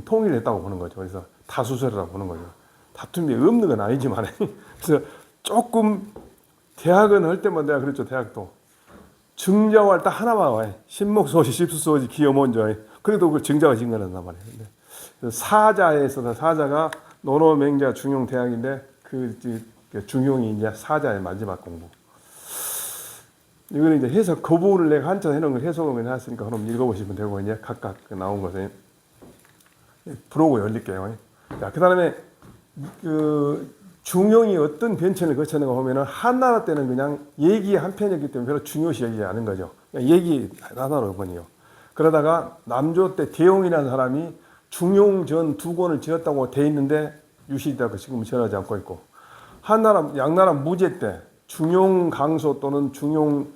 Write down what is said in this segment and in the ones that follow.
통일했다고 보는 거죠. 그래서 다수설이라고 보는 거죠. 다툼이 없는 건 아니지만 그래서 조금 대학은 할 때만 내가 그랬죠. 대학도 증자할 딱 하나만 와요. 신목소지, 십수소지, 기여mon조. 그래도 그 증자가 증가한단 말이에요. 사자에 있어서 사자가 논어맹자 중용 대학인데 그 중용이 이제 사자의 마지막 공부. 이거는 이제 해석 그 부분을 내가 한자 해놓은 걸 해석을 해놨으니까 그럼 읽어보시면 되고 이제 각각 나온 것을 브로그 열릴게요. 자, 그 다음에 그 중용이 어떤 변천을 거쳤는가 보면은 한나라 때는 그냥 얘기 한 편이었기 때문에 별로 중요시 여기지 않은 거죠. 그냥 얘기 하나로 번이요. 그러다가 남조 때 대용이라는 사람이 중용전 두 권을 지었다고 돼 있는데 유실되고 지금은 전하지 않고 있고, 한나라 양나라 무제 때 중용 강소 또는 중용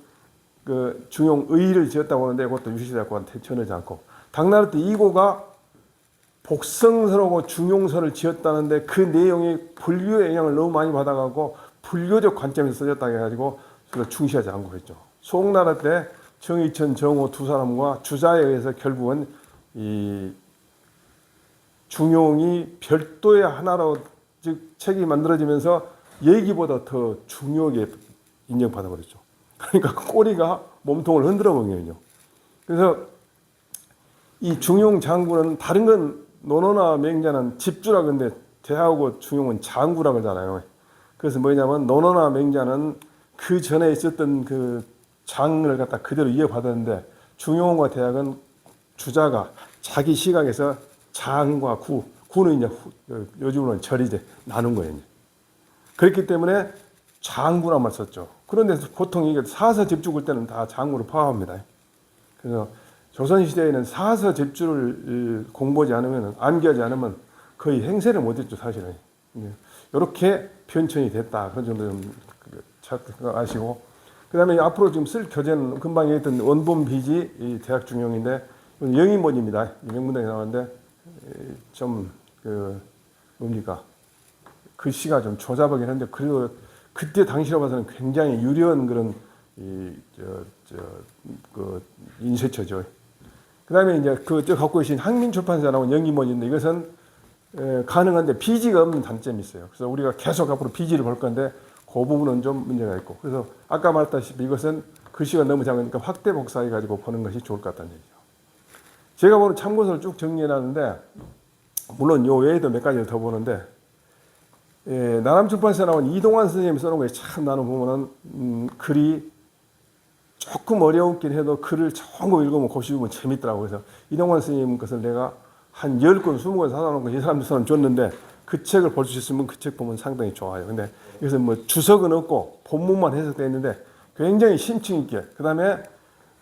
의를 지었다고 하는데 그것도 유실되고 전하지 않고, 당나라 때 이고가 복성서라고 중용서를 지었다는데 그 내용이 불교의 영향을 너무 많이 받아가고 불교적 관점에서 써졌다고 해가지고 그걸 중시하지 않고 했죠. 송나라 때 정의천, 정호 두 사람과 주자에 의해서 결국은 이 중용이 별도의 하나로 즉 책이 만들어지면서 얘기보다 더 중요하게 인정받아 버렸죠. 그러니까 그 꼬리가 몸통을 흔들어 버리거든요. 그래서 이 중용 장구는 다른 건 논어나 맹자는 집주라 근데 대하고 중용은 장구라 그러잖아요. 그래서 뭐냐면 논어나 맹자는 그 전에 있었던 그 장을 갖다 그대로 이어받았는데 중용과 대학은 주자가 자기 시각에서 장과 구는 이제 요즘으로는 절이 이제 나눈 거예요. 그렇기 때문에 장구란 말 썼죠. 그런데 보통 이게 사서 집죽을 때는 다 장구로 포함합니다. 그래서 조선시대에는 사서 집주를 공부하지 않으면, 암기하지 않으면 거의 행세를 못했죠, 사실은. 이렇게 변천이 됐다. 그런 정도 좀 아시고. 그 다음에 앞으로 지금 쓸 교재는 금방 얘기했던 원본비지 이 대학 중용인데, 영인본입니다. 명문대에 나왔는데, 뭡니까. 글씨가 좀 조잡하긴 한데, 그래도 그때 당시로 봐서는 굉장히 유려한 그런, 인쇄처죠. 그 다음에 이제 저 갖고 계신 한민출판사 나온 영인본인데 이것은 가능한데 비지가 없는 단점이 있어요. 그래서 우리가 계속 앞으로 비지를 볼 건데 그 부분은 좀 문제가 있고, 그래서 아까 말했다시피 이것은 글씨가 너무 작으니까 확대 복사해 가지고 보는 것이 좋을 것 같다는 얘기죠. 제가 보는 참고서를 쭉 정리해 놨는데, 물론 요 외에도 몇 가지를 더 보는데, 나남출판사 나온 이동환 선생님이 써놓은 것이 참 나는 보면은 글이 조금 어려웠긴 해도 글을 전부 읽으면 고시면 재밌더라고요. 그래서 이동환 선생님 것을 내가 한 10권, 20권 사다 놓고 이 사람 줬는데 그 책을 볼 수 있으면 그 책 보면 상당히 좋아요. 근데 이것은 뭐 주석은 없고 본문만 해석되어 있는데 굉장히 심층 있게, 그 다음에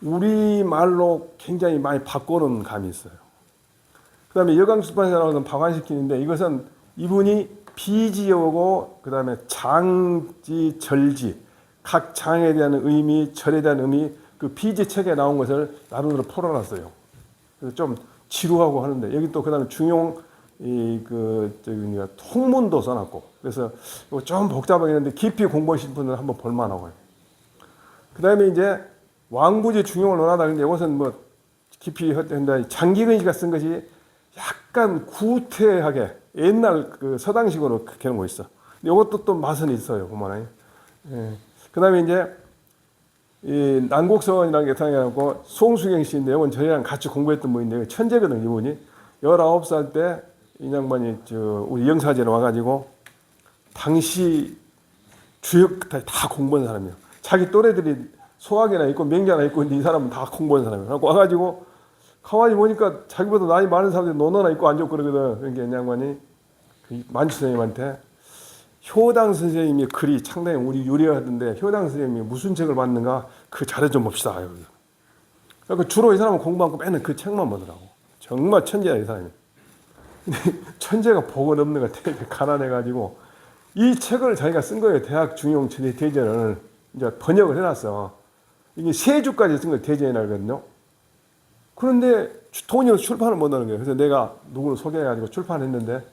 우리말로 굉장히 많이 바꿔놓은 감이 있어요. 그 다음에 여강출판사 나오는 방환시키는데 이것은 이분이 비지어고 그 다음에 장지, 절지, 각 장에 대한 의미, 절에 대한 의미, 그 비지 책에 나온 것을 나름대로 풀어놨어요. 그래서 좀 지루하고 하는데 여기 또 그다음에 중용 통문도 써놨고, 그래서 좀 복잡하긴 한데 깊이 공부하신 분들은 한번 볼만하고요. 그다음에 이제 왕부지 중용을 논하다. 근데 이것은 뭐 깊이 한다. 장기근 씨가 쓴 것이 약간 구태하게 옛날 그 서당식으로 그렇게 놓고 있어. 근데 이것도 또 맛은 있어요, 보면은. 예. 그 다음에 이제, 이 난곡서원이라는 게 생겨나고, 송수경 씨인데, 이건 저희랑 같이 공부했던 분인데, 천재거든요, 이분이. 19살 때, 이 양반이, 우리 영사제로 와가지고, 당시 주역 다 공부한 사람이에요. 자기 또래들이 소학이나 있고, 명자나 있고, 이 사람은 다 공부한 사람이에요. 와가지고, 가만히 보니까 자기보다 나이 많은 사람들이 논어나 있고 앉고 그러거든. 그러니까 이 양반이 만추 선생님한테 효당 선생님의 글이 상당히 우리 유리하던데 효당 선생님이 무슨 책을 봤는가 그 자료 좀 봅시다. 그러니까 주로 이 사람은 공부하고 맨날 그 책만 보더라고. 정말 천재야 이 사람이. 천재가 복은 없는 것 같아. 가난해가지고 이 책을 자기가 쓴 거예요. 대학 중용 대전을 이제 번역을 해놨어. 이게 세 주까지 쓴 걸 대전이라거든요. 그런데 돈이 없어 출판을 못하는 거예요. 그래서 내가 누구를 소개해가지고 출판했는데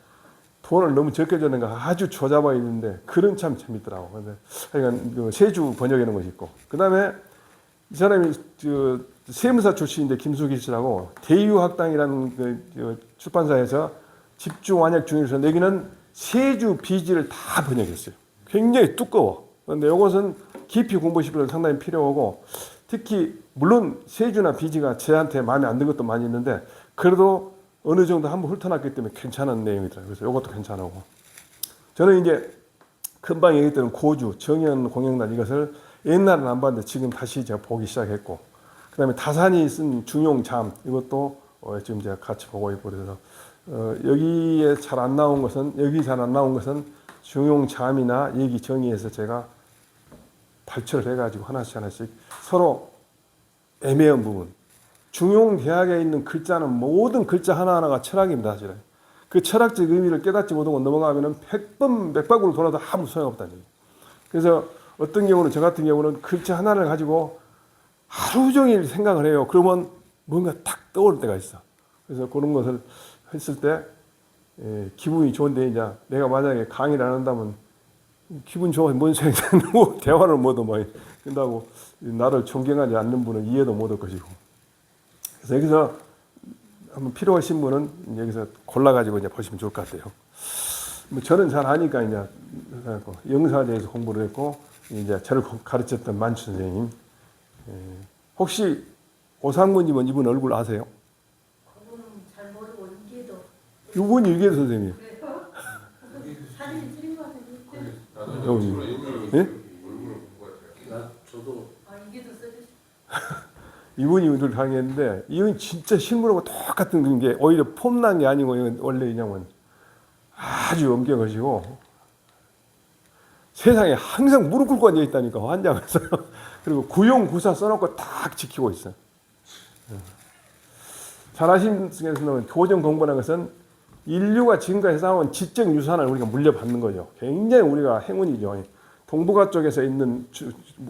돈을 너무 적게 줬는가 아주 조잡아 있는데 글은 참 재밌더라고. 그러니까 세주 번역해 놓은 것이 있고, 그 다음에 이 사람이 세무사 출신인데 김수기 씨라고 대유학당이라는 출판사에서 집중 완역 중에서 여기는 세주 비지를 다 번역했어요. 굉장히 두꺼워. 그런데 이것은 깊이 공부하실 분은 상당히 필요하고 특히 물론 세주나 비지가 저한테 마음에 안 든 것도 많이 있는데 그래도 어느 정도 한번 훑어놨기 때문에 괜찮은 내용이더라고요. 그래서 이것도 괜찮고 저는 이제 금방 얘기했던 고주, 정연 공영단 이것을 옛날은 안 봤는데 지금 다시 제가 보기 시작했고 그 다음에 다산이 쓴 중용잠 이것도 지금 제가 같이 보고 있고 그래서 여기에 잘 안 나온 것은 여기 잘 안 나온 것은 중용잠이나 얘기 정의에서 제가 발췌를 해가지고 하나씩 서로 애매한 부분 중용대학에 있는 글자는 모든 글자 하나하나가 철학입니다. 사실은 그 철학적 의미를 깨닫지 못하고 넘어가면 100번 100바구를 돌아도 아무 소용없다는 얘기예요. 그래서 어떤 경우는 저 같은 경우는 글자 하나를 가지고 하루 종일 생각을 해요. 그러면 뭔가 탁 떠오를 때가 있어. 그래서 그런 것을 했을 때 기분이 좋은데 이제 내가 만약에 강의를 안 한다면 기분 좋아 뭔 소용이 뭐 대화를 못도 많이 한다고 나를 존경하지 않는 분은 이해도 못할 것이고. 그래서 여기서 한번 필요하신 분은 여기서 골라가지고 이제 보시면 좋을 것 같아요. 뭐 저는 잘 아니까 이제 영사에 대해서 공부를 했고 이제 저를 가르쳤던 만추 선생님. 혹시 오상무님은 이분 얼굴 아세요? 그분은 잘 모르고 이게도. 이분이 이게 선생님. 그래요? 사진이 틀린 것 같은데. 여기. 예? 저도 이게도 써주시. 이분이 오늘 강의했는데 이분 진짜 실물하고 똑같은 게 오히려 폼난 게 아니고 이건 원래 그냥 아주 엄격하시고 세상에 항상 무릎 꿇고 앉아 있다니까 환장해서 그리고 구용구사 써놓고 딱 지키고 있어요. 잘하신 분께서는 교정 공부라는 것은 인류가 지금까지 쌓아온 지적 유산을 우리가 물려받는 거죠. 굉장히 우리가 행운이죠. 동북아 쪽에서 있는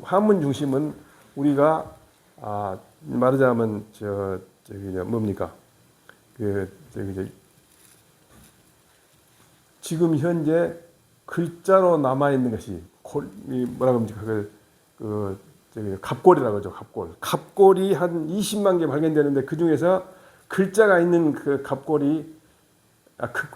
한문 중심은 우리가 말하자면 저기 뭡니까 지금 현재 글자로 남아 있는 것이 뭐라고 합니까 갑골이라고 하죠. 갑골이 한 20만 개 발견되는데 그 중에서 글자가 있는 그 갑골이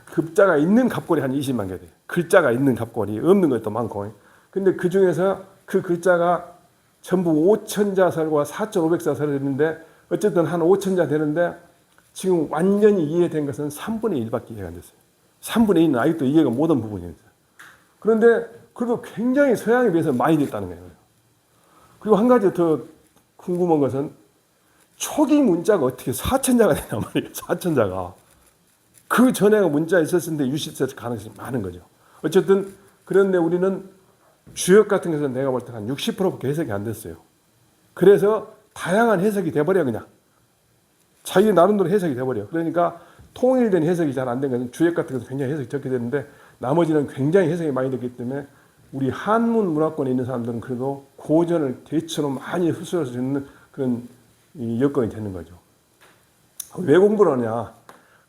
글자가 있는 갑골이 한 20만 개 돼요. 글자가 있는 갑골이 없는 것도 많고. 근데 그 중에서 그 글자가 전부 5천자설과 4,500자설이 있는데 어쨌든 한 5천자 되는데 지금 완전히 이해된 것은 3분의 1밖에 이해가 안 됐어요. 3분의 1은 아직도 이해가 못한 부분이었어요. 그런데 그래도 굉장히 서양에 비해서 많이 됐다는 거예요. 그리고 한 가지 더 궁금한 것은 초기 문자가 어떻게 4천자가 되냐 말이에요. 4천자가. 그 전에 문자 있었을 때 유실될 가능성이 많은 거죠. 어쨌든 그런데 우리는 주역 같은 것은 내가 볼 때 한 60%밖에 해석이 안 됐어요. 그래서 다양한 해석이 돼버려 그냥. 자기 나름대로 해석이 돼버려. 그러니까 통일된 해석이 잘 안 된 것은 주역 같은 것은 굉장히 해석이 적게 되는데 나머지는 굉장히 해석이 많이 됐기 때문에 우리 한문 문화권에 있는 사람들은 그래도 고전을 대체로 많이 흡수할 수 있는 그런 여건이 되는 거죠. 왜 공부를 하냐?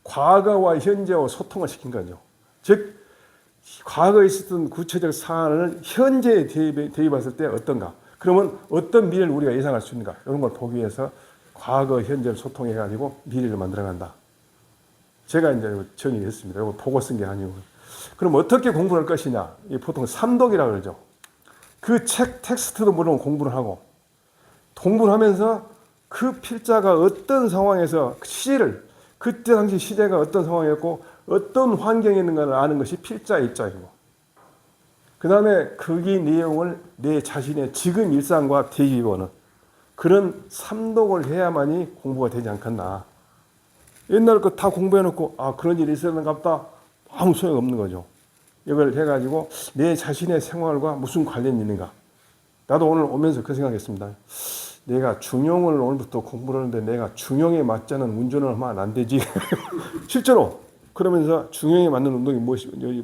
과거와 현재와 소통을 시킨 거죠. 즉 과거에 있었던 구체적 사안을 현재에 대입했을 때 어떤가? 그러면 어떤 미래를 우리가 예상할 수 있는가? 이런 걸 보기 위해서 과거, 현재를 소통해가지고 미래를 만들어간다. 제가 이제 정의했습니다. 이거 보고 쓴 게 아니고. 그럼 어떻게 공부를 할 것이냐? 보통 삼독이라고 그러죠. 그 책 텍스트도 물론 공부를 하고 공부를 하면서 그 필자가 어떤 상황에서 시제를 그때 당시 시대가 어떤 상황이었고 어떤 환경에 있는가를 아는 것이 필자의 입장이고 그 다음에 거기 내용을 내 자신의 지금 일상과 대입하는 그런 삼독을 해야만이 공부가 되지 않겠나. 옛날 거 다 공부해놓고 그런 일이 있었는가 보다 아무 소용없는 거죠. 이걸 해가지고 내 자신의 생활과 무슨 관련이 있는가. 나도 오늘 오면서 그 생각했습니다. 내가 중용을 오늘부터 공부를 하는데 내가 중용에 맞지 않은 운전을 하면 안 되지. 실제로 그러면서 중용에 맞는 운동이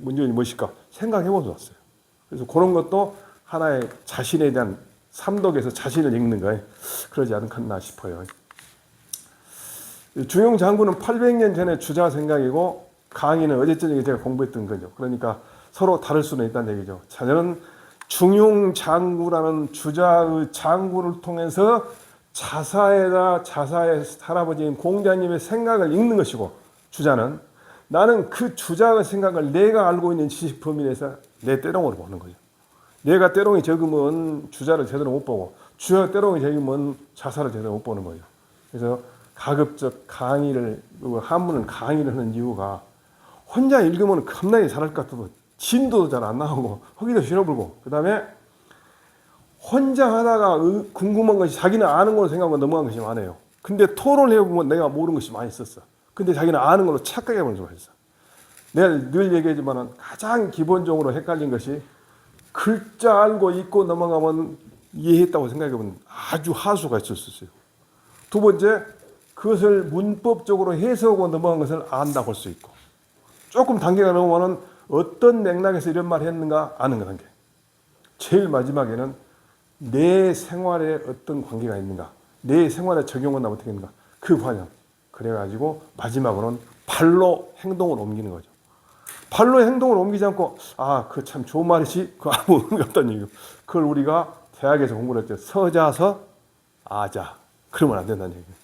운전이 무엇일까 생각해보면서 왔어요. 그래서 그런 것도 하나의 자신에 대한 삼독에서 자신을 읽는 거예요. 그러지 않겠나 싶어요. 중용 장군은 800년 전에 주자 생각이고 강의는 어제 저녁에 제가 공부했던 거죠. 그러니까 서로 다를 수는 있다는 얘기죠. 저는 중용 장구라는 주자의 장구를 통해서 자사의 할아버지인 공자님의 생각을 읽는 것이고, 주자는 나는 그 주자의 생각을 내가 알고 있는 지식 범위 내에서 내 때롱으로 보는 거죠. 내가 때롱이 적으면 주자를 제대로 못 보고, 주자가 때롱이 적으면 자사를 제대로 못 보는 거죠. 그래서 가급적 강의를, 한문은 강의를 하는 이유가 혼자 읽으면 겁나게 잘할 것 같아도 진도도 잘 안 나오고 허기도 싫어불고, 그 다음에 혼자 하다가 궁금한 것이 자기는 아는 걸로 생각하고 넘어간 것이 많아요. 근데 토론을 해보면 내가 모르는 것이 많이 있었어. 근데 자기는 아는 걸로 착각해보는 수가 있어. 내가 늘 얘기하지만 가장 기본적으로 헷갈린 것이 글자 알고 읽고 넘어가면 이해했다고 생각해보면 아주 하수가 있을 수 있어요. 두 번째, 그것을 문법적으로 해석하고 넘어간 것을 안다고 할 수 있고, 조금 단계가 넘어가면 어떤 맥락에서 이런 말을 했는가 아는 단계. 제일 마지막에는 내 생활에 어떤 관계가 있는가, 내 생활에 적용한다면 어떻게 했는가, 그 과정. 그래가지고 마지막으로는 발로 행동을 옮기는 거죠. 발로 행동을 옮기지 않고, 아, 그 참 좋은 말이지, 그거 아무 의미 없다는 얘기죠. 그걸 우리가 대학에서 공부를 할 때 서자서 아자, 그러면 안 된다는 얘기예요.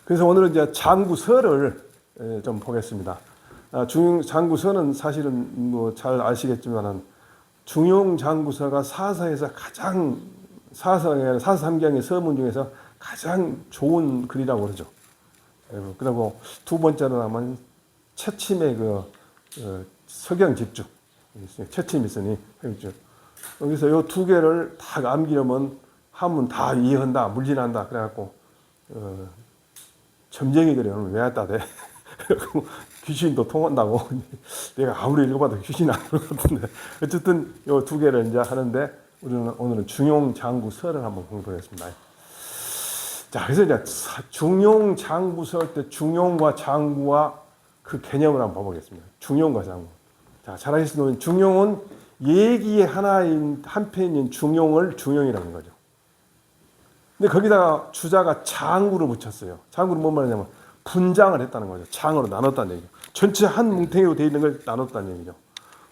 그래서 오늘은 이제 장구서를 좀 보겠습니다. 장구서는 사실은 뭐 잘 아시겠지만은 중용장구서가 사서에서 가장 사서삼경의 서문 중에서 가장 좋은 글이라고 그러죠. 그리고 두 번째로 하면 채침의 석영집주, 채침이 있으니 여기서 이 두 개를 다 암기하면 한문 다 이해한다, 물리한다. 그래갖고 점쟁이들이 오늘 왜 왔다 대? 귀신도 통한다고. 내가 아무리 읽어봐도 귀신 안 올 것 같은데. 어쨌든 이 두 개를 이제 하는데, 우리는 오늘은 중용장구서를 한번 공부하겠습니다. 자, 그래서 이제 중용장구서 때 중용과 장구와 그 개념을 한번 봐보겠습니다. 중용과 장구. 자, 잘 아시는 중용은 얘기의 한 편인 중용을 중용이라는 거죠. 근데 거기다가 주자가 장구를 붙였어요. 장구는 뭔 말이냐면 분장을 했다는 거죠. 장으로 나눴다는 얘기죠. 전체 한 뭉탱이로 되어 있는 걸 나눴다는 얘기죠.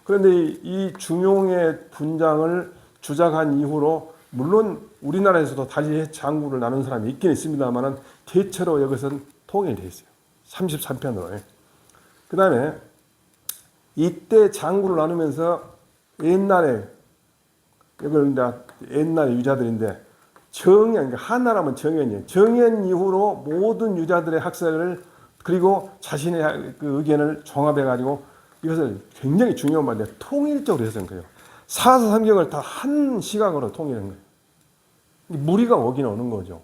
그런데 이 중용의 분장을 주자가 한 이후로, 물론 우리나라에서도 다시 장구를 나눈 사람이 있긴 있습니다만 대체로 여기서는 통일되어 있어요. 33편으로. 그 다음에 이때 장구를 나누면서 옛날에, 이걸 이제 옛날 유자들인데, 정연, 그러니까 한나라면 정연이에요. 정연 이후로 모든 유자들의 학설을, 그리고 자신의 그 의견을 종합해가지고 이것을 굉장히 중요한 말인데 통일적으로 해석한 거예요. 사서삼경을 다 한 시각으로 통일한 거예요. 무리가 오긴 오는 거죠.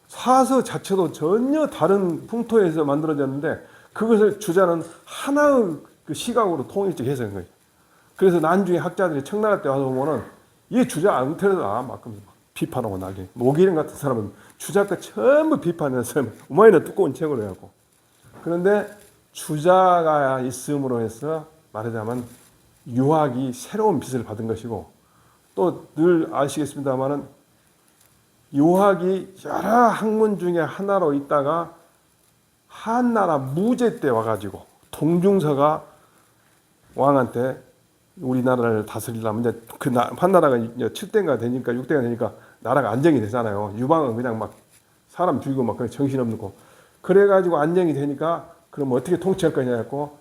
사서 자체도 전혀 다른 풍토에서 만들어졌는데 그것을 주자는 하나의 그 시각으로 통일적 해석한 거예요. 그래서 나중에 학자들이 청나라 때 와서 보면은 이 주자 안 틀어다 막 비판하고 나게. 모기령 같은 사람은 주자가 전부 비판해서 우마이는 두꺼운 책으로 해갖고. 그런데 주자가 있음으로 해서 말하자면 유학이 새로운 빛을 받은 것이고, 또 늘 아시겠습니다만은 유학이 여러 학문 중에 하나로 있다가 한나라 무제 때 와가지고 동중서가 왕한테 우리나라를 다스리려면 이제 한나라가 7대가 되니까 6대가 되니까 나라가 안정이 되잖아요. 유방은 그냥 막 사람 죽이고 막 정신없는 거. 그래가지고 안정이 되니까 그럼 어떻게 통치할 거냐 해갖고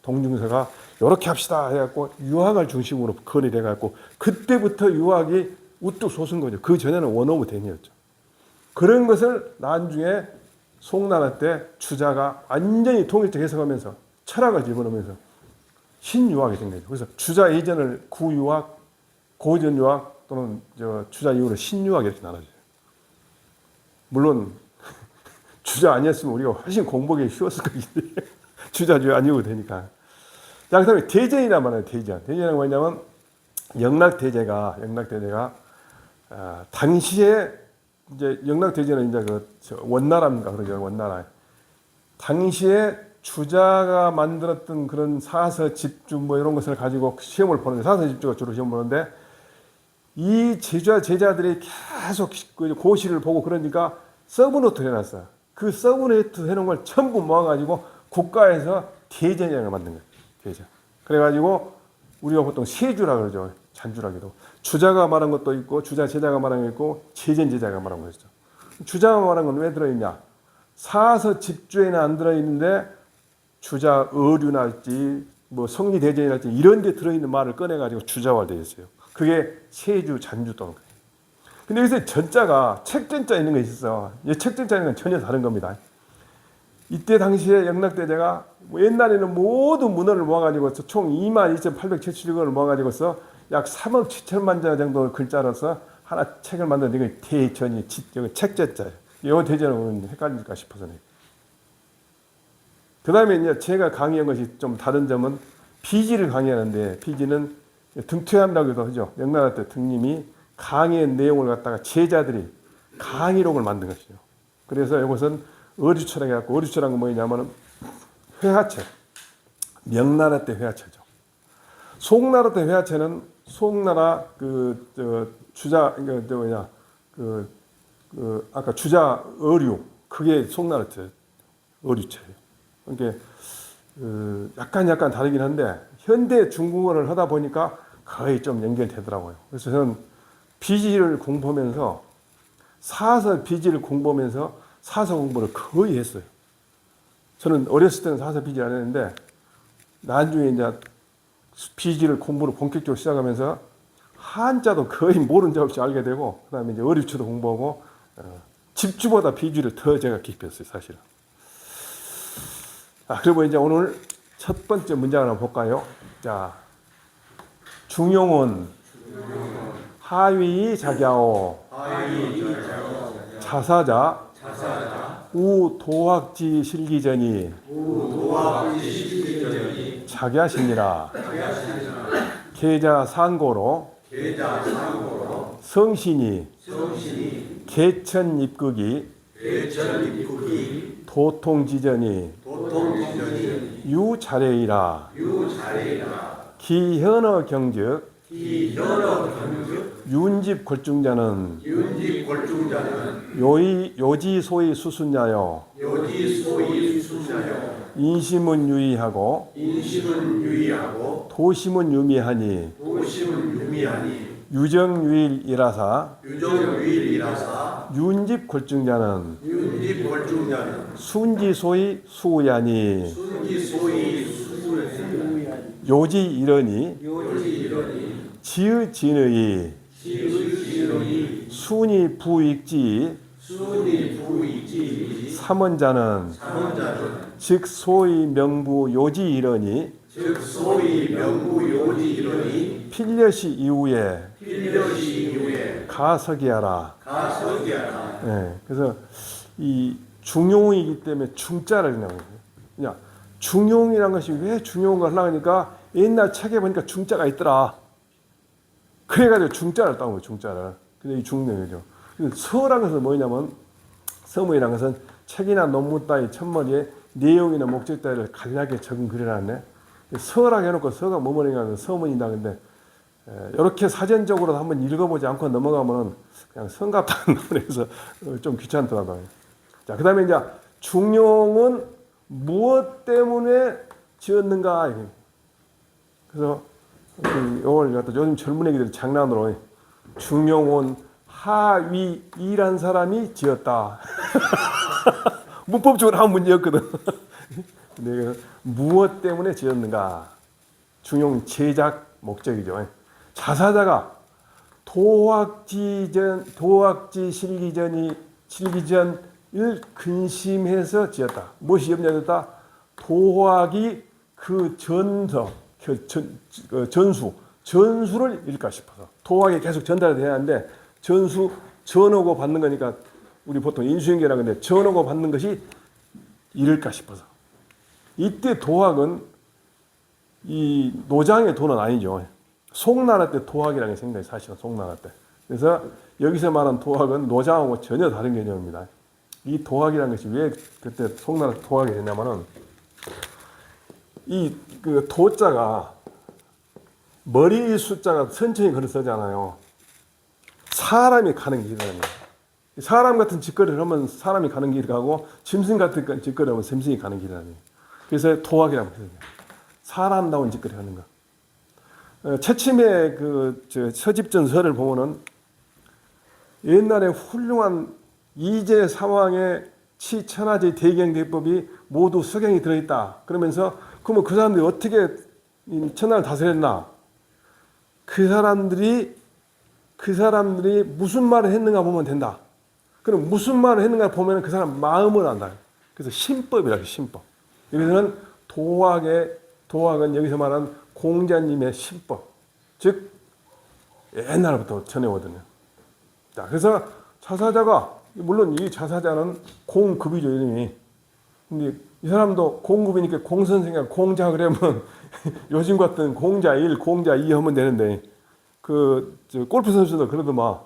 동중서가 이렇게 합시다 해갖고 유학을 중심으로 건의를 해갖고 그때부터 유학이 우뚝 솟은 거죠. 그 전에는 원 오브 댄이었죠. 그런 것을 나중에 송나라 때 주자가 완전히 통일적 해석하면서 철학을 집어넣으면서 신유학이 된 거죠. 그래서 주자 이전을 구유학, 고전유학 또는 주자 이후로 신유학 이렇게 나눠져요. 물론 주자 아니었으면 우리가 훨씬 공부하기 쉬웠을 것인데 주자주 아니고 되니까. 자, 그다음에 대전이란 말이에요. 대전. 대전은 뭐냐면 영락대제가 당시에 이제 영락대제는 이제 원나라인가 그러죠. 원나라. 당시에 주자가 만들었던 그런 사서 집주 뭐 이런 것을 가지고 시험을 보는데, 사서 집주가 주로 시험 보는데 이 제자들이 계속 고시를 보고 그러니까 서브노트 해놨어요. 그 서브노트 해놓은 걸 전부 모아가지고 국가에서 대전이라는 걸 만든 거예요. 대전. 그래가지고 우리가 보통 세주라 그러죠. 잔주라기도. 주자가 말한 것도 있고 주자 제자가 말한 게 있고 제전 제자가 말한 거 있죠. 주자가 말한 건 왜 들어있냐? 사서 집주에는 안 들어있는데 주자 어류랄지 뭐 성리대전이랄지 이런 데 들어있는 말을 꺼내가지고 주자화 되어 있어요. 그게 세주 잔주 또는 거예요. 근데 여기서 전자가 책전자 있는 거 있었어. 이 책전자 있는 건 전혀 다른 겁니다. 이때 당시에 영락대제가 뭐 옛날에는 모든 문헌을 모아가지고 총 22,877권을 모아가지고서 약 3억 7천만 자 정도 글자로서 하나 책을 만든 이게 대전이 책제자예요. 이 대전은 헷갈릴까 싶어서요. 그 다음에 이제 제가 강의한 것이 좀 다른 점은 비지를 강의하는데 비지는 등퇴함이라고 해서 하죠. 영락할 때 등님이 강의의 내용을 갖다가 제자들이 강의록을 만든 것이죠. 그래서 이것은 어류철학이 갖고 어류철학은 뭐냐면은 회화체, 명나라 때 회화체죠. 송나라 때 회화체는 송나라 주자 아까 주자 어류 그게 송나라 때 어류체예요. 그러니까 약간 다르긴 한데 현대 중국어를 하다 보니까 거의 좀 연결되더라고요. 그래서 저는 비지를 공부하면서 사서 비지를 공부하면서 사서 공부를 거의 했어요. 저는 어렸을 때는 사서 비지를 안 했는데 나중에 이제 비지를 공부를 본격적으로 시작하면서 한자도 거의 모른 적 없이 알게 되고 그다음에 이제 어류체도 공부하고 집주보다 비지를 더 제가 깊이 했어요, 사실은. 그리고 이제 오늘 첫 번째 문장을 한번 볼까요? 자, 중용은 하위 자갸오 자사자 우도학지 실기전이 자갸시니라. 계자 상고로 성신이 개천 입극이 도통지전이 유자례이라. 기현어 경즉 윤집 골중자는 요지소의 수순자요 인심은 유의하고 도심은 유미하니 유정유일이라사 윤집 골중자는 순지소의 수야니 요지 이러니 지의진의 순이 부익지 삼원자는 즉 소의 명부 요지 이러니 필려시 이후에 가석이하라. 네, 그래서 이 중용이기 때문에 중자를 그냥 중용이라는 것이 왜 중용을 하려고 하니까 옛날 책에 보니까 중자가 있더라. 그래가지고 중자를 따온 거예요. 중자를. 근데 이 중용이죠. 서라는 것은 뭐냐면 서문이라는 것은 책이나 논문 따위 첫머리에 내용이나 목적 따위를 간략하게 적은 글이라네. 서라고 해놓고 서가 뭐뭐냐면 서문이다. 근데 이렇게 사전적으로 한번 읽어보지 않고 넘어가면은 그냥 성 같다는 말에서 좀 귀찮더라고요. 자, 그 다음에 이제 중용은 무엇 때문에 지었는가. 그래서 이걸 갖다 요즘 젊은 애기들이 장난으로 중용은 하위이란 사람이 지었다. 문법적으로 한 문제였거든. 근데 무엇 때문에 지었는가? 중용 제작 목적이죠. 자사자가 도학지 실기전을 근심해서 지었다. 무엇이 염려됐다? 도학이 그 전수를 읽을까 싶어서. 도학이 계속 전달돼야 하는데 전하고 받는 거니까 우리 보통 인수인계라고 하는데 전하고 받는 것이 이럴까 싶어서. 이때 도학은 이 노장의 도는 아니죠. 송나라 때 도학이라는 게 생각이 사실은 송나라 때. 그래서 여기서 말한 도학은 노장하고 전혀 다른 개념입니다. 이 도학이라는 것이 왜 그때 송나라 도학이 됐냐면은 이 그 도자가 머리 숫자가 천천히 글을 쓰잖아요. 사람이 가는 길이라는 거예요. 사람 같은 짓거리를 하면 사람이 가는 길을 가고 짐승 같은 짓거리를 하면 짐승이 가는 길이라는 거예요. 그래서 도학이라고 해요. 사람다운 짓거리 하는 거. 채침의 서집전서를 보면은 옛날에 훌륭한 이제 사왕의 치천하제 대경대법이 모두 서경이 들어있다. 그러면서 그러면 그 사람들이 어떻게 이 천하를 다스렸나? 그 사람들이 무슨 말을 했는가 보면 된다. 그럼 무슨 말을 했는가 보면 그 사람 마음을 안다. 그래서 신법이라고 신법. 여기서는 도학은 여기서 말하는 공자님의 신법. 즉 옛날부터 전해오거든요. 자, 그래서 자사자가 물론 이 자사자는 공급이죠 이름이. 근데 이 사람도 공급이니까 공선생이가 공자 그러면 요즘 같은 공자 1, 공자 2 하면 되는데 골프 선수도 그러더만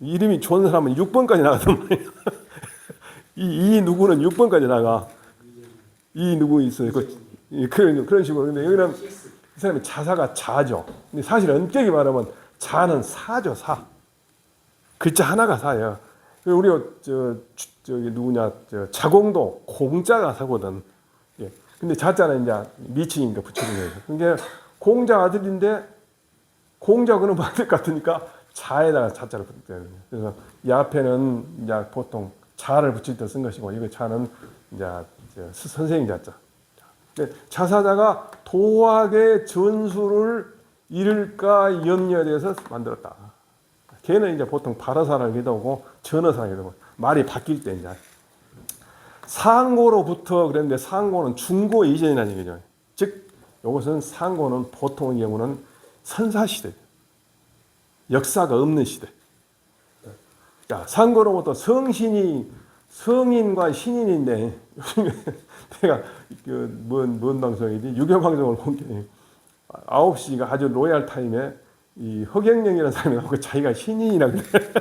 이름이 좋은 사람은 6번까지 나가단 말이야. 이 누구는 6번까지 나가. 이 누구 있어요. 그런 식으로. 근데 여기는 이 사람이 자사가 자죠. 근데 사실 엄격히 말하면 자는 사죠, 사. 글자 하나가 사예요. 우리가 저기 누구냐 자공도 공자가 사거든. 예. 근데 자자는 이제 미칭이니까 붙이는 거예요. 그러니까 공자 아들인데 공자 그놈 아들 같으니까 자에다가 자자를 붙여야 돼요. 그래서 이 앞에는 이제 보통 자를 붙일 때 쓴 것이고 이거 자는 이제 선생님 자자. 근데 자사자가 도학의 전수를 이룰까 염려에 대해서 만들었다. 걔는 이제 보통 발어사라기도 하고 전어사라기도 하고 말이 바뀔 때 이제 상고로부터 그랬는데 상고는 중고 이전이라는 얘기죠. 즉 이것은 상고는 보통의 경우는 선사시대, 역사가 없는 시대. 자, 상고로부터 성인과 신인인데 요즘에 내가 뭔 방송이지? 유교 방송을 본게 9시가 아주 로얄 타임에 이 허경영이라는 사람이 나오고 자기가 신인이라고 그래.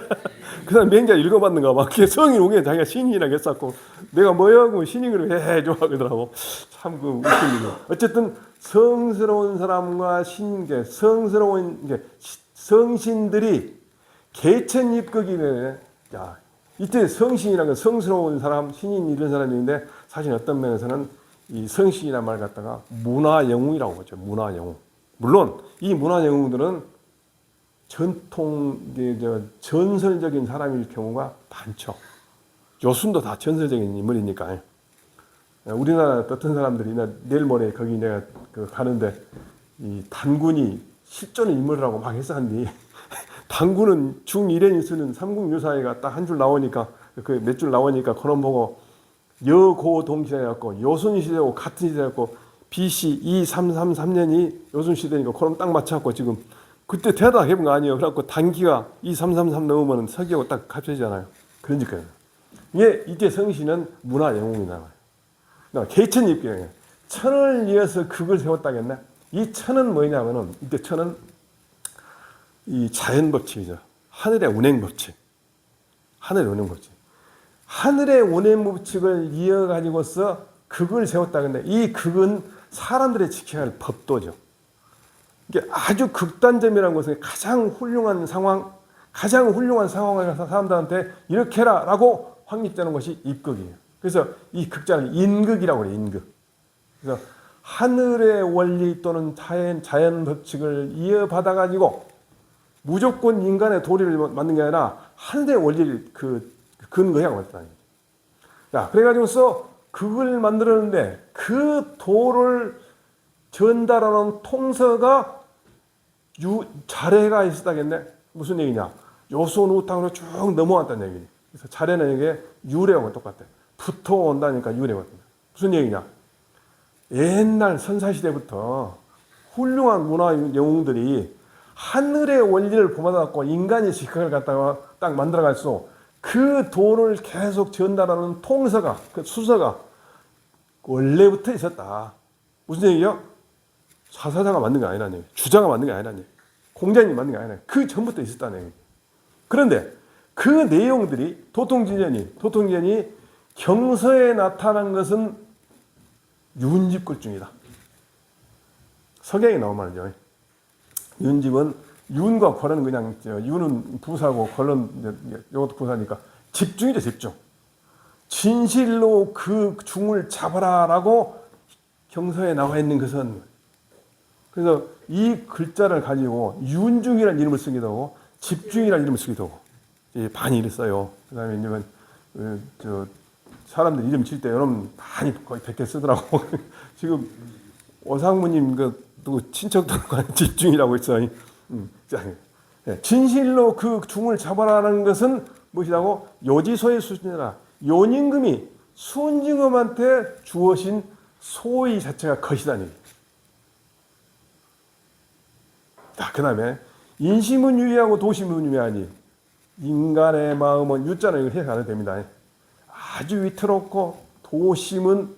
그 사람 맹자 읽어봤는가 봐. 그게 성인 오게 자기가 신인이라고 했었고 내가 뭐야? 신인으로 해줘 그러더라고. 참 웃기고. 어쨌든 성스러운 사람과 신계, 성신들이 개천입극이네. 야, 이때 성신이라는 건 성스러운 사람, 신인 이런 사람인데 사실 어떤 면에서는 이 성신이라는 말 갖다가 문화영웅이라고 하죠. 문화영웅. 물론 이 문화영웅들은 전설적인 사람일 경우가 많죠. 요순도 다 전설적인 인물이니까. 우리나라 어떤 사람들이 내일 모레 거기 내가 가는데 이 단군이 실존 인물이라고 막 했었는데 단군은 중1에 쓰는 삼국유사회가 딱 한 줄 나오니까 그 몇 줄 나오니까 그런 보고 여고동시대였고 요순시대하고 같은 시대였고 BC 2333년이 요순시대니까 그럼 딱 맞춰갖고 지금 그때 대답해본 거 아니에요. 그래갖고 단기가 2333 넘으면 서기하고 딱 합쳐지잖아요. 그러니까요. 이때 성신은 문화영웅이다. 개천입경이에요. 천을 이어서 극을 세웠다겠네. 이 천은 뭐냐면은 이때 천은 이 자연법칙이죠. 하늘의 운행법칙. 하늘의 운행법칙. 하늘의 운행법칙을 이어가지고서 극을 세웠다겠네. 이 극은 사람들이 지켜야 할 법도죠. 이게 아주 극단점이라는 것은 가장 훌륭한 상황을 사람들한테 이렇게 해라라고 확립되는 것이 입극이에요. 그래서 이 극자를 인극이라고 그래요. 인극. 그래서 하늘의 원리 또는 자연 법칙을 이어받아가지고 무조건 인간의 도리를 만든 게 아니라 하늘의 원리를 근거하고 말했다는 거죠. 자, 그래가지고서 극을 만들었는데 그 도를 전달하는 통서가 자례가 있었다겠네. 무슨 얘기냐? 요소누탕으로 쭉 넘어왔다는 얘기지. 그래서 자례는 이게 유래하고 똑같아. 붙어온다니까 유래거든요. 무슨 얘기냐? 옛날 선사시대부터 훌륭한 문화 영웅들이 하늘의 원리를 본받아갖고 인간의 직각을 갖다가 딱 만들어갈수록 그 도를 계속 전달하는 통서가, 그 수서가 원래부터 있었다. 무슨 얘기요? 사사자가 만든 게 아니라는 얘기. 주자가 만든 게 아니라는 얘기. 공자님이 만든 게 아니라 그 전부터 있었다는 얘기. 그런데 그 내용들이 도통지전이 경서에 나타난 것은 윤집글 중이다. 석양이 나온 말이죠. 윤집은 윤과 궐은 그냥 윤은 부사고 궐은 이것도 부사니까 집중이죠. 집중. 진실로 그 중을 잡아라라고 경서에 나와 있는 것은 그래서 이 글자를 가지고 윤중이라는 이름을 쓰기도 하고 집중이라는 이름을 쓰기도 하고 많이 써요. 그다음에 이제 저 사람들 이름 칠 때 여러분 많이 거의 100개 쓰더라고. 지금 오상무님 그 누구 친척도 집중이라고 있어요. 자, 진실로 그 중을 잡아라는 것은 무엇이라고? 요지소의 수준이라. 요임금이 순임금한테 주어진 소의 자체가 것이다니. 자, 그 다음에 인심은 유의하고 도심은 유의하니. 인간의 마음은 유자는 이걸 해석 안 해도 됩니다. 아주 위태롭고 도심은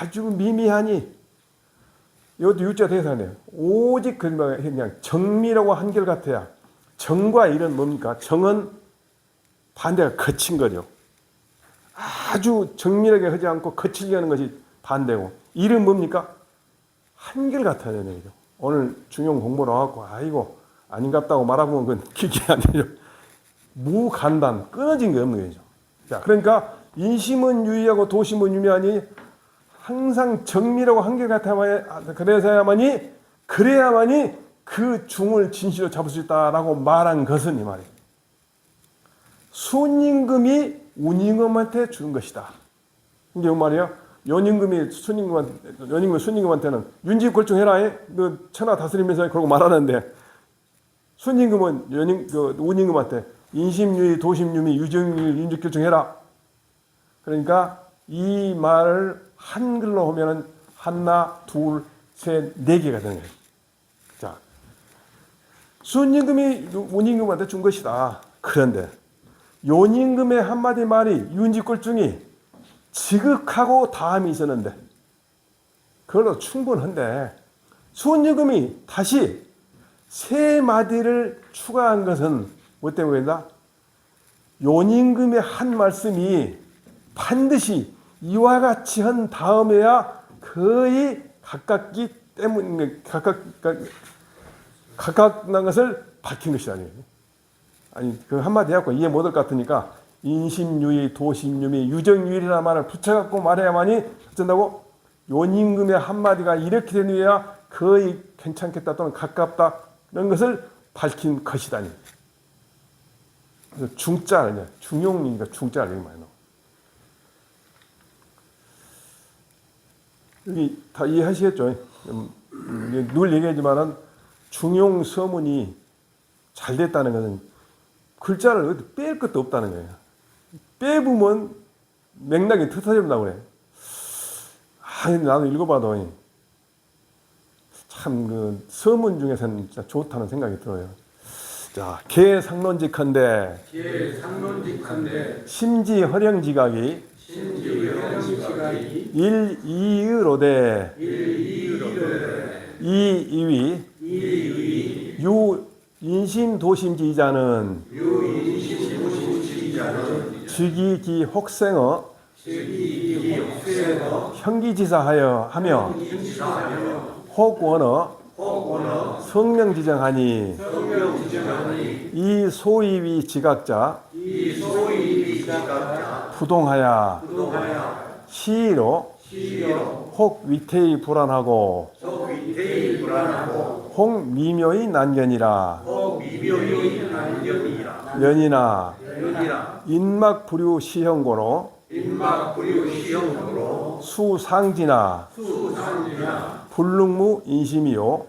아주 미미하니. 이것도 유자 해석하네요. 오직 그냥 정미라고 한결같아야. 정과 일은 뭡니까? 정은 반대가 거친 거죠. 아주 정밀하게 하지 않고 거칠게 하는 것이 반대고, 일은 뭡니까? 한결같아야 되는 거죠. 오늘 중용 공부를 와갖고 아이고 아닌갑다고 말하면 그건 기계 아니죠. 무간단, 끊어진 게 없는 거죠. 자, 그러니까 인심은 유의하고 도심은 유미하니 항상 정밀하고 한결같아야 그래야만이 그 중을 진실로 잡을 수 있다라고 말한 것은 이 말이에요. 순임금이 운임금한테 주는 것이다. 이게 뭔 말이에요? 연임금이 순임금한테는 윤직골중해라. 너 천하 다스리면서 그러고 말하는데 순임금은 운임금한테 인심유의, 도심유미, 유정유의, 윤직골중해라. 그러니까 이 말을 한글로 하면은 하나, 둘, 셋, 네 개가 되는 거예요. 자, 순임금이 운임금한테 준 것이다. 그런데 요임금의 한마디 말이 윤직골중이 지극하고 다함이 있었는데 그걸로 충분한데 순임금이 다시 세 마디를 추가한 것은 뭐 때문이다? 요임금의 한 말씀이 반드시 이와 같이 한 다음에야 거의 가깝기 때문에 가깝다는 것을 밝힌 것이 아니에요. 아니 그 한마디 해갖고 이해 못할 것 같으니까 인심유의, 도심유미, 유정유일이라는 말을 붙여갖고 말해야만이 어쩐다고? 요임금의 한마디가 이렇게 되느냐 거의 괜찮겠다 또는 가깝다 이런 것을 밝힌 것이다니. 그래서 중자, 중용이니까 중자를 여기 많이 나와. 여기 다 이해하시겠죠? 늘 얘기하지만은 중용 서문이 잘 됐다는 것은 글자를 뺄 것도 없다는 거예요. 빼보면 맥락이 틀어진다고 그래. 나도 읽어봐도 참 그 서문 중에서는 진짜 좋다는 생각이 들어요. 자, 개상론직한데 심지허령지각이 일이의로되 이이위 인심도심지자는 즉위기 혹생어 형기지사하여 하며 혹원어 성명지정하니 이 소위위 지각자 부동하야 시로 혹 위태히 불안하고 혹 미묘히 난견이라 연이나 인막부류 시형고로 수상지나 불능무 인심이요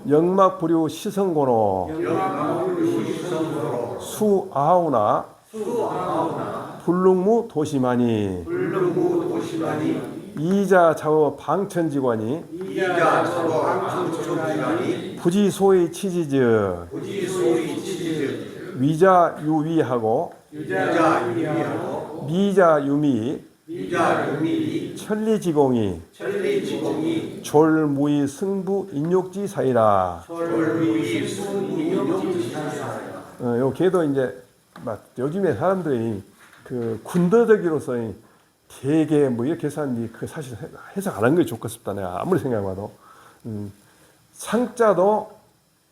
영막부류 시성고로 수아우나 불능무 도시마니 이자 좌우 방천지관이 부지소의 치지즉 위자 유위하고 미자 유미 천리지공이 졸무의 승부 인욕지 사이라. 요 걔도 이제 막 요즘에 사람들이 그 군더더기로서 되게 뭐 이렇게 해서는 그 사실 해석 안 한 게 좋겠습니다. 내가 아무리 생각해봐도 상자도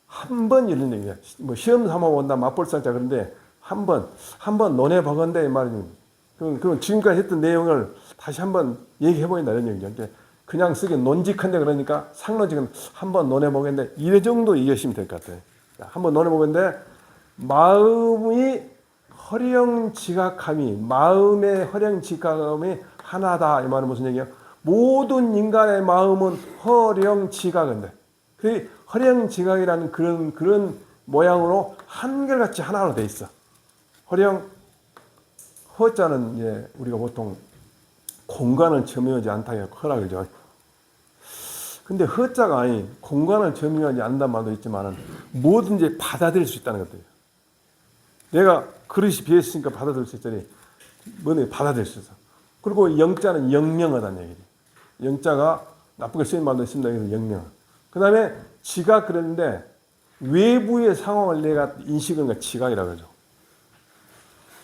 한 번 이런 얘기야. 뭐 시험 삼아 본다 맞벌상자 그런데 한 번 논해 보건대 이 말이니. 그럼 지금까지 했던 내용을 다시 한번 얘기해 보인다 이런 얘기죠. 그냥 쓰기 논직한데 그러니까 상론직은 한번 논해보겠는데 이 정도 이해하시면 될 것 같아요. 한번 논해보겠는데 마음이 허령지각함이 마음의 허령지각함이 하나다. 이 말은 무슨 얘기예요? 모든 인간의 마음은 허령지각인데 그 허령지각이라는 그런 모양으로 한결같이 하나로 돼 있어. 허령 허자는 이제 우리가 보통 공간을 점유하지 않다 허라 그러죠. 근데 허자가 아닌 공간을 점유하지 않는다는 말도 있지만은 뭐든지 받아들일 수 있다는 것들이에요. 내가 그릇이 비었으니까 받아들일 수 있더니 뭐든 받아들일 수 있어. 그리고 영자는 영명하다는 얘기죠. 영자가 나쁘게 쓰인 말도 있습니다. 그래서 영명. 그 다음에 지각 그랬는데 외부의 상황을 내가 인식하는 게 지각이라고 그러죠.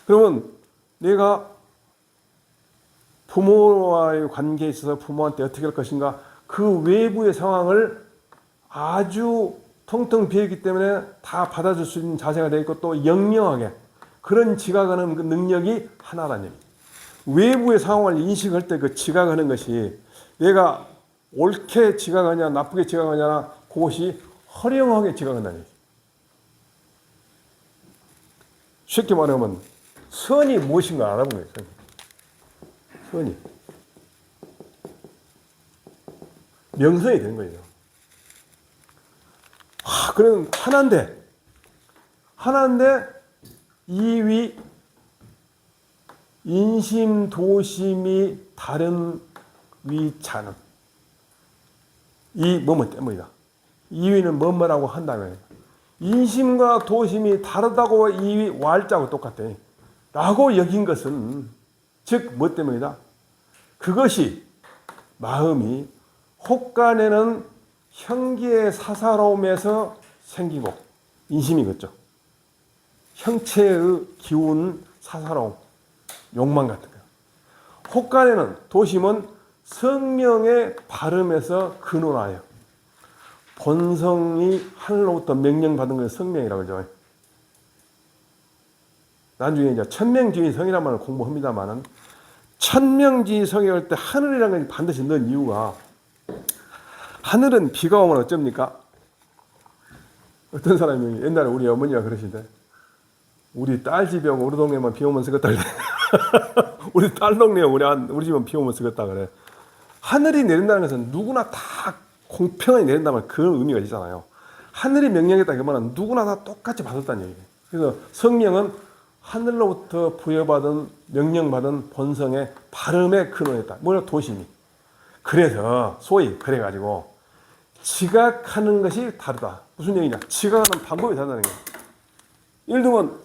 그러면 내가 부모와의 관계에 있어서 부모한테 어떻게 할 것인가 그 외부의 상황을 아주 텅텅 비었기 때문에 다 받아줄 수 있는 자세가 되어 있고 또 영영하게 그런 지각하는 그 능력이 하나라는 얘기예요. 외부의 상황을 인식할 때 그 지각하는 것이 내가 옳게 지각하냐 나쁘게 지각하냐 그것이 허령하게 지각한다는 얘기예요. 쉽게 말하면 선이 무엇인가 알아보는 거예요. 선이. 명성이 되는 거예요. 그럼 하나인데 이위 인심 도심이 다른 위자는 이 뭐뭐 때문이다. 이위는 뭐뭐라고 한다면 인심과 도심이 다르다고 이위 왈자하고 똑같아. 라고 여긴 것은 즉 뭐 때문이다. 그것이 마음이 혹간에는 형기의 사사로움에서 생기고 인심이겠죠. 형체의 기운 사사로움 욕망 같은 거예요. 혹간에는 도심은 성명의 발음에서 근원하여 본성이 하늘로부터 명령받은 것을 성명이라고 하죠. 나중에 이제 천명지성이라는 말을 공부합니다만은 천명지성이 할 때 하늘이라는 것이 반드시 넣은 이유가 하늘은 비가 오면 어쩝니까? 어떤 사람이 옛날에 우리 어머니가 그러시대. 우리 딸 집에 오고 우리 동네만 비 오면 쓰겠다 그래. 우리 딸 동네에 우리 집은 비 오면 쓰겠다 그래. 하늘이 내린다는 것은 누구나 다 공평하게 내린다면 그런 의미가 있잖아요. 하늘이 명령했다 그러면 누구나 다 똑같이 받았다는 얘기예요. 그래서 성령은 하늘로부터 부여받은 명령받은 본성의 발음에 근원했다. 뭐냐 도심이. 그래서 소위 그래가지고 지각하는 것이 다르다. 무슨 얘기냐? 지각하는 방법이 다르다는 거예요. 예를 들면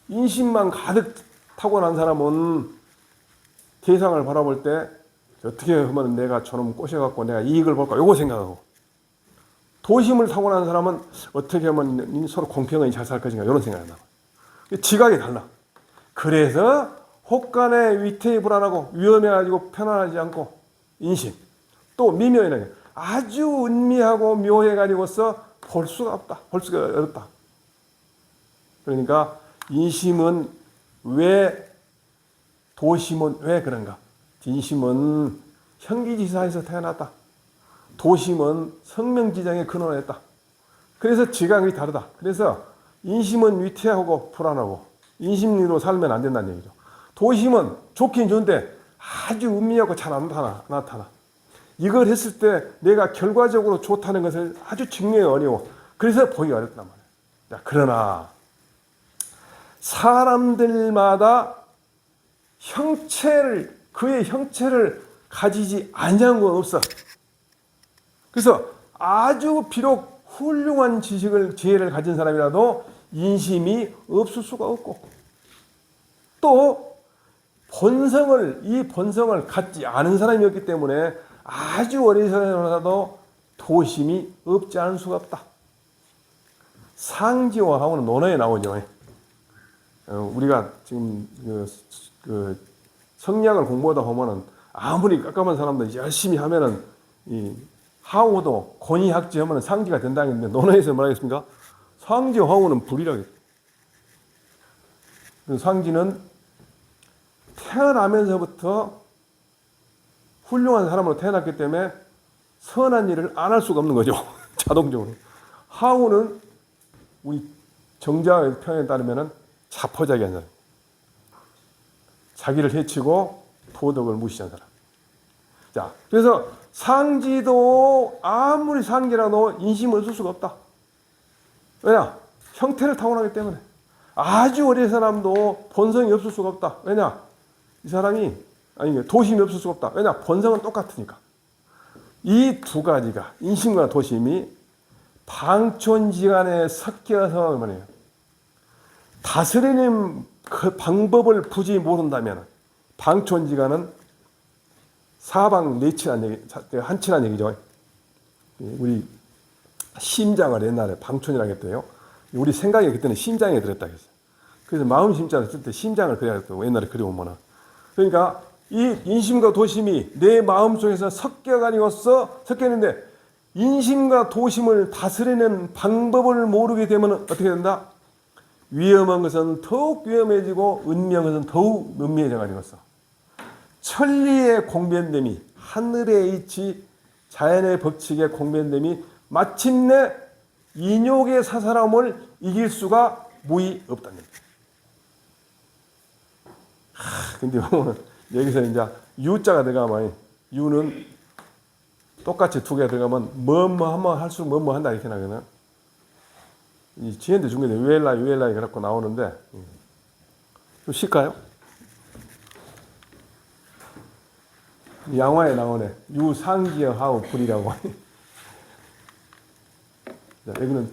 인심만 가득 타고난 사람은 대상을 바라볼 때 어떻게 하면 내가 저놈 꼬셔갖고 내가 이익을 볼까 요거 생각하고 도심을 타고난 사람은 어떻게 하면 서로 공평하게 잘 살 것인가 이런 생각이 한다. 지각이 달라. 그래서 혹간의 위태히 불안하고 위험해가지고 편안하지 않고 인심 또 미묘하게 아주 은미하고 묘해가지고서 볼 수가 없다. 볼 수가 어렵다. 그러니까 인심은 왜 도심은 왜 그런가? 인심은 형기지사에서 태어났다. 도심은 성명지장에 근원했다. 그래서 지각이 다르다. 그래서 인심은 위태하고 불안하고 인심리로 살면 안 된다는 얘기죠. 도심은 좋긴 좋은데 아주 은미하고 잘 안 나타나. 이걸 했을 때 내가 결과적으로 좋다는 것을 아주 증명이 어려워. 그래서 보기 어렵단 말이에요. 자, 그러나 사람들마다 그의 형체를 가지지 않는 건 없어. 그래서 아주 비록 훌륭한 지혜를 가진 사람이라도 인심이 없을 수가 없고 또 이 본성을 갖지 않은 사람이었기 때문에 아주 어린 사람이라도 도심이 없지 않을 수가 없다. 상지화하고는 논어에 나오죠. 우리가 지금 그 성리학을 공부하다 보면은 아무리 깜깜한 사람도 열심히 하면은 이 하우도 권위학지하면 상지가 된다는 데 논어에서 뭐라겠습니까? 상지화우는 불이라고. 상지는 태어나면서부터 훌륭한 사람으로 태어났기 때문에 선한 일을 안 할 수가 없는 거죠. 자동적으로. 하우는 우리 정자의 표현에 따르면은 자포자기한 사람. 자기를 해치고 도덕을 무시한 사람. 자, 그래서 상지도 아무리 상지라도 인심을 얻을 수가 없다. 왜냐? 형태를 타고나기 때문에. 아주 어린 사람도 본성이 없을 수가 없다. 왜냐? 이 사람이, 아니, 도심이 없을 수가 없다. 왜냐? 본성은 똑같으니까. 이 두 가지가, 인심과 도심이 방촌지간에 섞여서 말이에요. 다스리는 그 방법을 굳이 모른다면 방촌지간은 사방 내치란 얘기, 한치란 얘기죠. 우리 심장을 옛날에 방촌이라고 했대요. 우리 생각이 그때는 심장에 들었다 했어요. 그래서 마음 심자를 쓸 때 심장을 그려야 했다고 옛날에 그려보면은. 그러니까 이 인심과 도심이 내 마음 속에서 섞였는데 인심과 도심을 다스리는 방법을 모르게 되면 어떻게 된다? 위험한 것은 더욱 위험해지고 은밀한 것은 더욱 은밀해져 가지고서 천리의 공변됨이 하늘의 이치 자연의 법칙의 공변됨이 마침내 인욕의 사사람을 이길 수가 무이 없다는 거예요. 근데 여기서 이제 유자가 들어가면 유는 똑같이 두 개 들어가면 뭐뭐 하면 할수록 뭐뭐 한다 이렇게 나거든. 이 지혜인데 중간에 유엘라 그렇고 나오는데 좀 쉴까요? 양화에 나오네. 유상기하고 불이라고. 자, 여기는